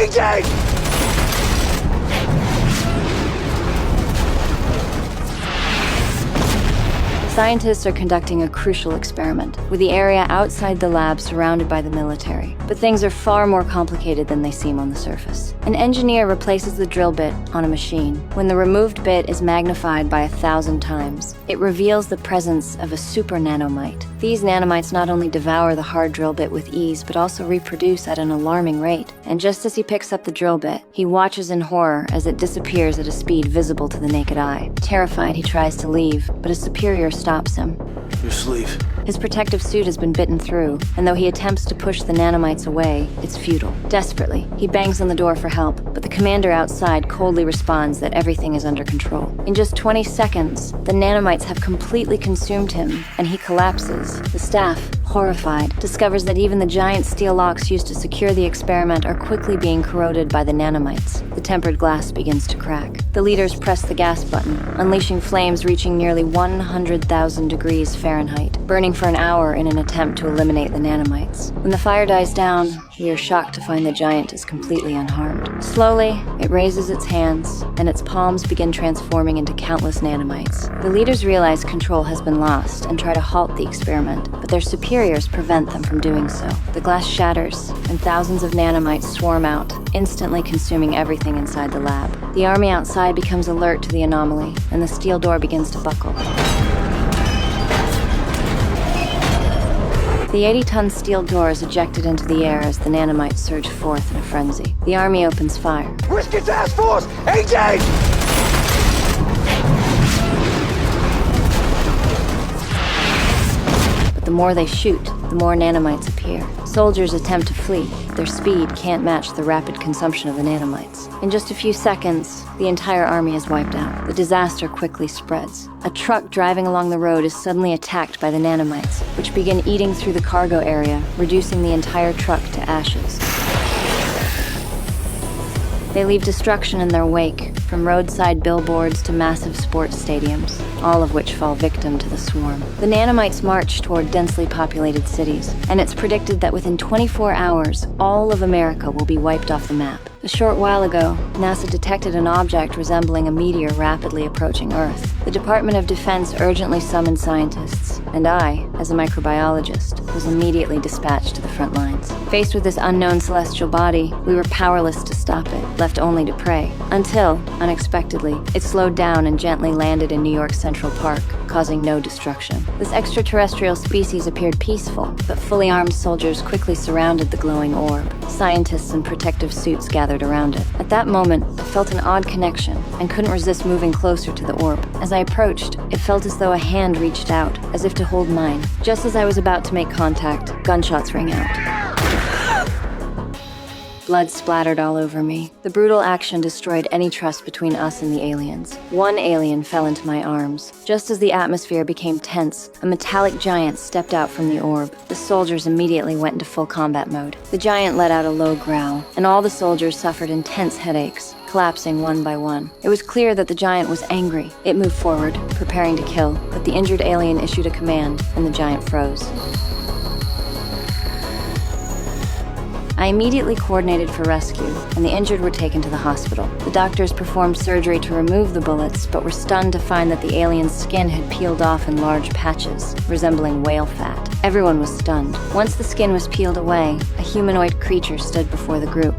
AJ! Scientists are conducting a crucial experiment, with the area outside the lab surrounded by the military. But things are far more complicated than they seem on the surface. An engineer replaces the drill bit on a machine. When the removed bit is magnified by 1,000 times, it reveals the presence of a super nanomite. These nanomites not only devour the hard drill bit with ease, but also reproduce at an alarming rate. And just as he picks up the drill bit, he watches in horror as it disappears at a speed visible to the naked eye. Terrified, he tries to leave, but a superior stops him. Your sleeve. His protective suit has been bitten through, and though he attempts to push the nanomites away, it's futile. Desperately, he bangs on the door for help, but the commander outside coldly responds that everything is under control. In just 20 seconds, the nanomites have completely consumed him, and he collapses. The staff, horrified, discovers that even the giant steel locks used to secure the experiment are quickly being corroded by the nanomites. The tempered glass begins to crack. The leaders press the gas button, unleashing flames reaching nearly 100,000 degrees Fahrenheit, burning for an hour in an attempt to eliminate the nanomites. When the fire dies down, we are shocked to find the giant is completely unharmed. Slowly, it raises its hands, and its palms begin transforming into countless nanomites. The leaders realize control has been lost and try to halt the experiment, but their superiors prevent them from doing so. The glass shatters, and thousands of nanomites swarm out, instantly consuming everything inside the lab. The army outside becomes alert to the anomaly, and the steel door begins to buckle. The 80-ton steel door is ejected into the air as the nanomites surge forth in a frenzy. The army opens fire. Risky task force! AJ! But the more they shoot, the more nanomites appear. Soldiers attempt to flee, but their speed can't match the rapid consumption of the nanomites. In just a few seconds, the entire army is wiped out. The disaster quickly spreads. A truck driving along the road is suddenly attacked by the nanomites, which begin eating through the cargo area, reducing the entire truck to ashes. They leave destruction in their wake, from roadside billboards to massive sports stadiums, all of which fall victim to the swarm. The nanomites march toward densely populated cities, and it's predicted that within 24 hours, all of America will be wiped off the map. A short while ago, NASA detected an object resembling a meteor rapidly approaching Earth. The Department of Defense urgently summoned scientists, and I, as a microbiologist, was immediately dispatched to the front lines. Faced with this unknown celestial body, we were powerless to stop it, left only to pray. Until, unexpectedly, it slowed down and gently landed in New York's Central Park, causing no destruction. This extraterrestrial species appeared peaceful, but fully armed soldiers quickly surrounded the glowing orb. Scientists in protective suits gathered around it. At that moment, I felt an odd connection and couldn't resist moving closer to the orb. As I approached, it felt as though a hand reached out, as if to hold mine. Just as I was about to make contact, gunshots rang out. Blood splattered all over me. The brutal action destroyed any trust between us and the aliens. One alien fell into my arms. Just as the atmosphere became tense, a metallic giant stepped out from the orb. The soldiers immediately went into full combat mode. The giant let out a low growl, and all the soldiers suffered intense headaches, collapsing one by one. It was clear that the giant was angry. It moved forward, preparing to kill, but the injured alien issued a command, and the giant froze. I immediately coordinated for rescue, and the injured were taken to the hospital. The doctors performed surgery to remove the bullets, but were stunned to find that the alien's skin had peeled off in large patches, resembling whale fat. Everyone was stunned. Once the skin was peeled away, a humanoid creature stood before the group.